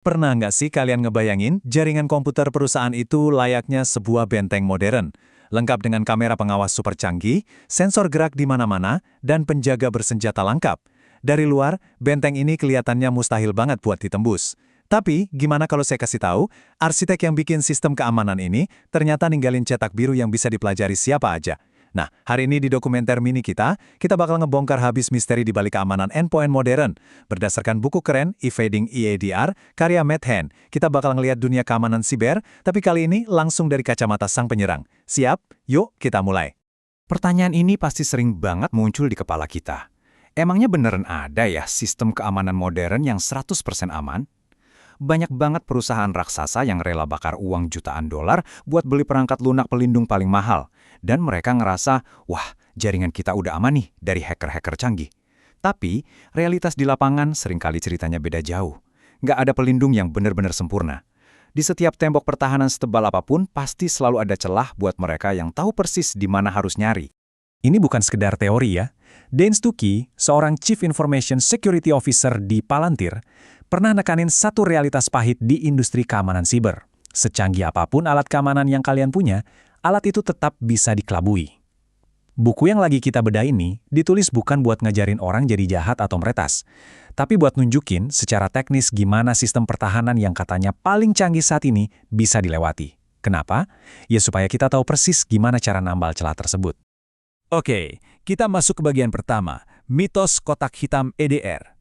Pernah nggak sih kalian ngebayangin jaringan komputer perusahaan itu layaknya sebuah benteng modern, lengkap dengan kamera pengawas super canggih, sensor gerak di mana-mana, dan penjaga bersenjata lengkap. Dari luar, benteng ini kelihatannya mustahil banget buat ditembus. Tapi, gimana kalau saya kasih tahu, arsitek yang bikin sistem keamanan ini ternyata ninggalin cetak biru yang bisa dipelajari siapa aja. Nah, hari ini di dokumenter mini kita bakal ngebongkar habis misteri di balik keamanan endpoint modern. Berdasarkan buku keren, Evading EADR, karya Matt Hen, kita bakal ngelihat dunia keamanan siber, tapi kali ini langsung dari kacamata sang penyerang. Siap? Yuk, kita mulai. Pertanyaan ini pasti sering banget muncul di kepala kita. Emangnya beneran ada ya sistem keamanan modern yang 100% aman? Banyak banget perusahaan raksasa yang rela bakar uang jutaan dolar buat beli perangkat lunak pelindung paling mahal. Dan mereka ngerasa, wah, jaringan kita udah aman nih dari hacker-hacker canggih. Tapi, realitas di lapangan seringkali ceritanya beda jauh. Nggak ada pelindung yang benar-benar sempurna. Di setiap tembok pertahanan setebal apapun, pasti selalu ada celah buat mereka yang tahu persis di mana harus nyari. Ini bukan sekedar teori ya. Dan Stuckey, seorang Chief Information Security Officer di Palantir, pernah nekanin satu realitas pahit di industri keamanan siber. Secanggih apapun alat keamanan yang kalian punya, alat itu tetap bisa dikelabui. Buku yang lagi kita bedah ini ditulis bukan buat ngajarin orang jadi jahat atau meretas, tapi buat nunjukin secara teknis gimana sistem pertahanan yang katanya paling canggih saat ini bisa dilewati. Kenapa? Ya supaya kita tahu persis gimana cara nambal celah tersebut. Oke, kita masuk ke bagian pertama, mitos kotak hitam EDR.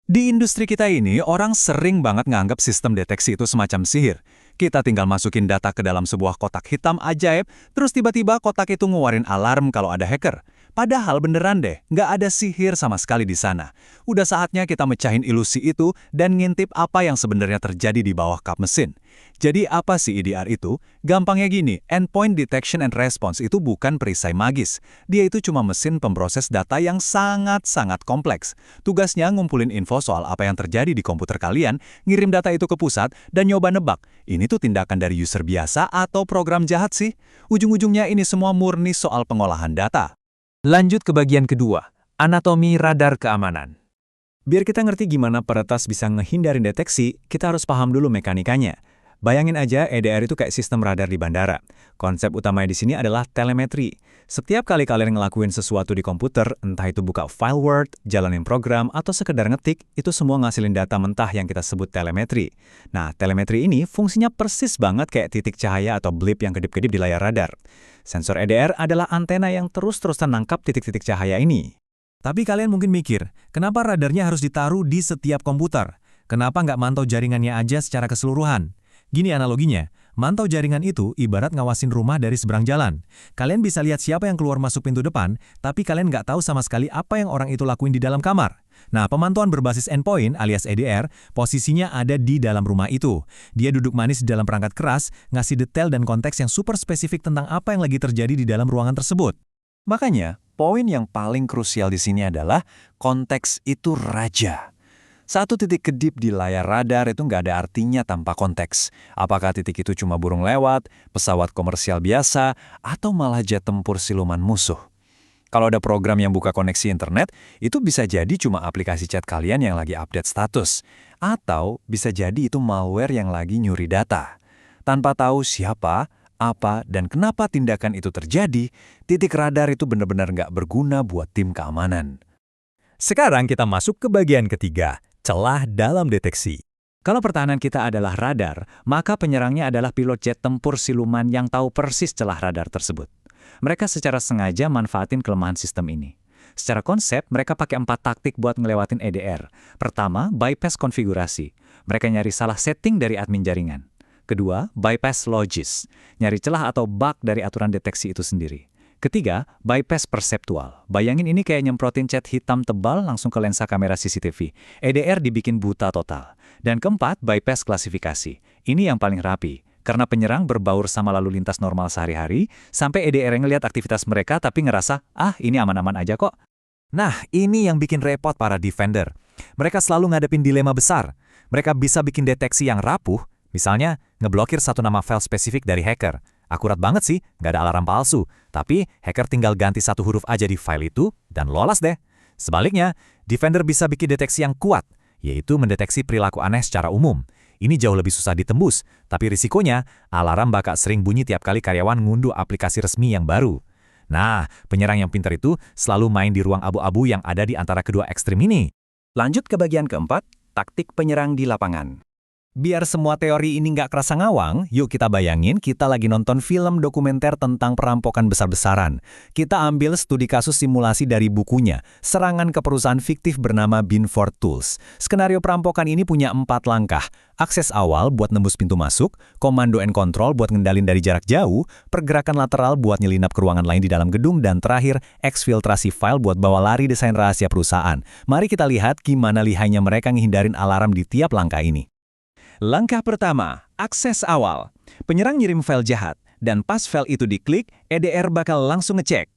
Di industri kita ini, orang sering banget nganggap sistem deteksi itu semacam sihir. Kita tinggal masukin data ke dalam sebuah kotak hitam ajaib, terus tiba-tiba kotak itu ngeluarin alarm kalau ada hacker. Padahal beneran deh, nggak ada sihir sama sekali di sana. Udah saatnya kita mecahin ilusi itu dan ngintip apa yang sebenarnya terjadi di bawah kap mesin. Jadi apa sih EDR itu? Gampangnya gini, Endpoint Detection and Response itu bukan perisai magis. Dia itu cuma mesin pemproses data yang sangat-sangat kompleks. Tugasnya ngumpulin info soal apa yang terjadi di komputer kalian, ngirim data itu ke pusat, dan nyoba nebak. Ini tuh tindakan dari user biasa atau program jahat sih? Ujung-ujungnya ini semua murni soal pengolahan data. Lanjut ke bagian kedua, anatomi radar keamanan. Biar kita ngerti gimana peretas bisa ngehindarin deteksi, kita harus paham dulu mekanikanya. Bayangin aja EDR itu kayak sistem radar di bandara. Konsep utamanya di sini adalah telemetri. Setiap kali kalian ngelakuin sesuatu di komputer, entah itu buka file Word, jalanin program, atau sekedar ngetik, itu semua ngasilin data mentah yang kita sebut telemetri. Nah, telemetri ini fungsinya persis banget kayak titik cahaya atau blip yang kedip-kedip di layar radar. Sensor EDR adalah antena yang terus-terusan nangkap titik-titik cahaya ini. Tapi kalian mungkin mikir, kenapa radarnya harus ditaruh di setiap komputer? Kenapa nggak mantau jaringannya aja secara keseluruhan? Gini analoginya, mantau jaringan itu ibarat ngawasin rumah dari seberang jalan. Kalian bisa lihat siapa yang keluar masuk pintu depan, tapi kalian nggak tahu sama sekali apa yang orang itu lakuin di dalam kamar. Nah, pemantauan berbasis endpoint alias EDR, posisinya ada di dalam rumah itu. Dia duduk manis di dalam perangkat keras, ngasih detail dan konteks yang super spesifik tentang apa yang lagi terjadi di dalam ruangan tersebut. Makanya, poin yang paling krusial di sini adalah konteks itu raja. Satu titik kedip di layar radar itu nggak ada artinya tanpa konteks. Apakah titik itu cuma burung lewat, pesawat komersial biasa, atau malah jet tempur siluman musuh? Kalau ada program yang buka koneksi internet, itu bisa jadi cuma aplikasi chat kalian yang lagi update status. Atau bisa jadi itu malware yang lagi nyuri data. Tanpa tahu siapa, apa, dan kenapa tindakan itu terjadi, titik radar itu benar-benar nggak berguna buat tim keamanan. Sekarang kita masuk ke bagian ketiga, celah dalam deteksi. Kalau pertahanan kita adalah radar, maka penyerangnya adalah pilot jet tempur siluman yang tahu persis celah radar tersebut. Mereka secara sengaja manfaatin kelemahan sistem ini. Secara konsep, mereka pakai 4 taktik buat ngelewatin EDR. Pertama, bypass konfigurasi. Mereka nyari salah setting dari admin jaringan. Kedua, bypass logis. Nyari celah atau bug dari aturan deteksi itu sendiri. Ketiga, bypass perseptual. Bayangin ini kayak nyemprotin cat hitam tebal langsung ke lensa kamera CCTV. EDR dibikin buta total. Dan keempat, bypass klasifikasi. Ini yang paling rapi. Karena penyerang berbaur sama lalu lintas normal sehari-hari, sampai EDR ngelihat aktivitas mereka tapi ngerasa, ini aman-aman aja kok. Nah, ini yang bikin repot para defender. Mereka selalu ngadepin dilema besar. Mereka bisa bikin deteksi yang rapuh, misalnya ngeblokir satu nama file spesifik dari hacker. Akurat banget sih, nggak ada alarm palsu. Tapi, hacker tinggal ganti satu huruf aja di file itu, dan lolos deh. Sebaliknya, defender bisa bikin deteksi yang kuat, yaitu mendeteksi perilaku aneh secara umum. Ini jauh lebih susah ditembus, tapi risikonya alarm bakal sering bunyi tiap kali karyawan ngunduh aplikasi resmi yang baru. Nah, penyerang yang pintar itu selalu main di ruang abu-abu yang ada di antara kedua ekstrem ini. Lanjut ke bagian keempat, taktik penyerang di lapangan. Biar semua teori ini nggak kerasa ngawang, yuk kita bayangin kita lagi nonton film dokumenter tentang perampokan besar-besaran. Kita ambil studi kasus simulasi dari bukunya, Serangan ke Perusahaan Fiktif bernama Binford Tools. Skenario perampokan ini punya 4 langkah. Akses awal buat nembus pintu masuk, komando and control buat ngendalin dari jarak jauh, pergerakan lateral buat nyelinap ke ruangan lain di dalam gedung, dan terakhir, eksfiltrasi file buat bawa lari desain rahasia perusahaan. Mari kita lihat gimana lihainya mereka ngehindarin alarm di tiap langkah ini. Langkah pertama, akses awal. Penyerang ngirim file jahat, dan pas file itu diklik, EDR bakal langsung ngecek.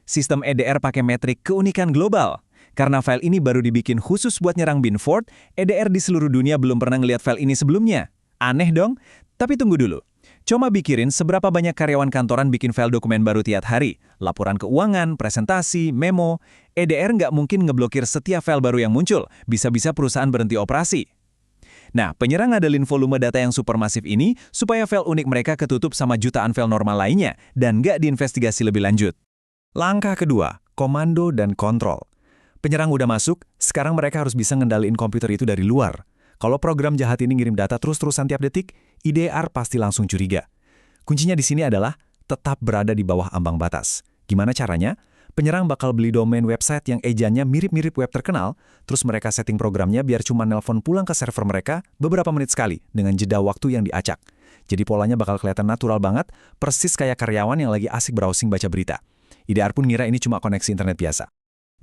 Sistem EDR pakai metrik keunikan global. Karena file ini baru dibikin khusus buat nyerang Binford, EDR di seluruh dunia belum pernah ngeliat file ini sebelumnya. Aneh dong? Tapi tunggu dulu. Coba pikirin seberapa banyak karyawan kantoran bikin file dokumen baru tiap hari. Laporan keuangan, presentasi, memo. EDR nggak mungkin ngeblokir setiap file baru yang muncul. Bisa-bisa perusahaan berhenti operasi. Nah, penyerang ngadalin volume data yang supermasif ini supaya file unik mereka ketutup sama jutaan file normal lainnya dan nggak diinvestigasi lebih lanjut. Langkah kedua, komando dan kontrol. Penyerang udah masuk, sekarang mereka harus bisa ngendaliin komputer itu dari luar. Kalau program jahat ini ngirim data terus-terusan tiap detik, EDR pasti langsung curiga. Kuncinya di sini adalah tetap berada di bawah ambang batas. Gimana caranya? Penyerang bakal beli domain website yang ejaannya mirip-mirip web terkenal, terus mereka setting programnya biar cuma nelpon pulang ke server mereka beberapa menit sekali dengan jeda waktu yang diacak. Jadi polanya bakal kelihatan natural banget, persis kayak karyawan yang lagi asik browsing baca berita. EDR pun ngira ini cuma koneksi internet biasa.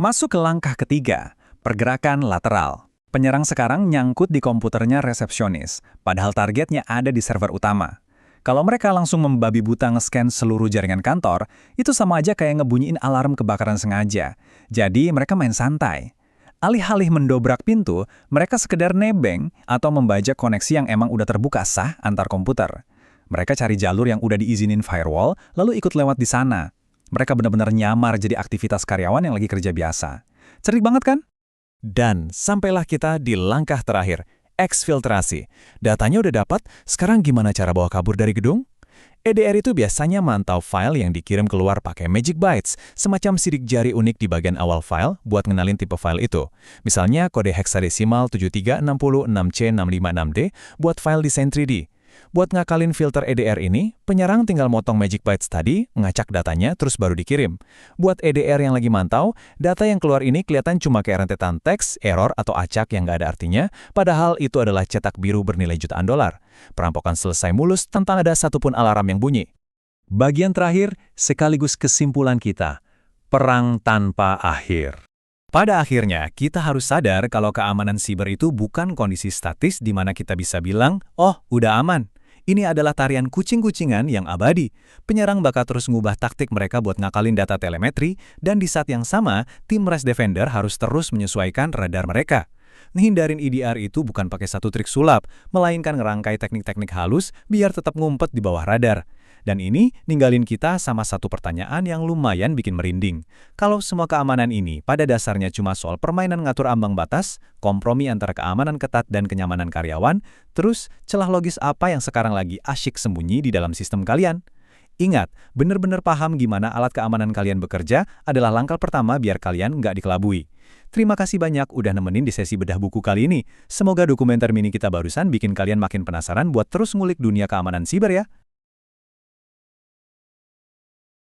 Masuk ke langkah ketiga, pergerakan lateral. Penyerang sekarang nyangkut di komputernya resepsionis, padahal targetnya ada di server utama. Kalau mereka langsung membabi buta nge-scan seluruh jaringan kantor, itu sama aja kayak ngebunyiin alarm kebakaran sengaja. Jadi mereka main santai. Alih-alih mendobrak pintu, mereka sekedar nebeng atau membajak koneksi yang emang udah terbuka sah antar komputer. Mereka cari jalur yang udah diizinin firewall, lalu ikut lewat di sana. Mereka benar-benar nyamar jadi aktivitas karyawan yang lagi kerja biasa. Cerdik banget kan? Dan sampailah kita di langkah terakhir, eksfiltrasi. Datanya udah dapat, sekarang gimana cara bawa kabur dari gedung? EDR itu biasanya mantau file yang dikirim keluar pakai Magic Bytes, semacam sidik jari unik di bagian awal file buat ngenalin tipe file itu. Misalnya kode heksadesimal 73606C656D buat file desain 3D. Buat ngakalin filter EDR ini, penyerang tinggal motong Magic Bytes tadi, ngacak datanya, terus baru dikirim. Buat EDR yang lagi mantau, data yang keluar ini kelihatan cuma kayak rentetan teks, error, atau acak yang nggak ada artinya, padahal itu adalah cetak biru bernilai jutaan dolar. Perampokan selesai mulus tanpa ada satupun alarm yang bunyi. Bagian terakhir, sekaligus kesimpulan kita. Perang tanpa akhir. Pada akhirnya, kita harus sadar kalau keamanan siber itu bukan kondisi statis di mana kita bisa bilang, oh, udah aman. Ini adalah tarian kucing-kucingan yang abadi. Penyerang bakal terus ngubah taktik mereka buat ngakalin data telemetri, dan di saat yang sama, tim Res Defender harus terus menyesuaikan radar mereka. Ngehindarin EDR itu bukan pakai satu trik sulap, melainkan ngerangkai teknik-teknik halus biar tetap ngumpet di bawah radar. Dan ini ninggalin kita sama satu pertanyaan yang lumayan bikin merinding. Kalau semua keamanan ini pada dasarnya cuma soal permainan ngatur ambang batas, kompromi antara keamanan ketat dan kenyamanan karyawan, terus celah logis apa yang sekarang lagi asyik sembunyi di dalam sistem kalian? Ingat, benar-benar paham gimana alat keamanan kalian bekerja adalah langkah pertama biar kalian nggak dikelabui. Terima kasih banyak udah nemenin di sesi bedah buku kali ini. Semoga dokumenter mini kita barusan bikin kalian makin penasaran buat terus ngulik dunia keamanan siber ya.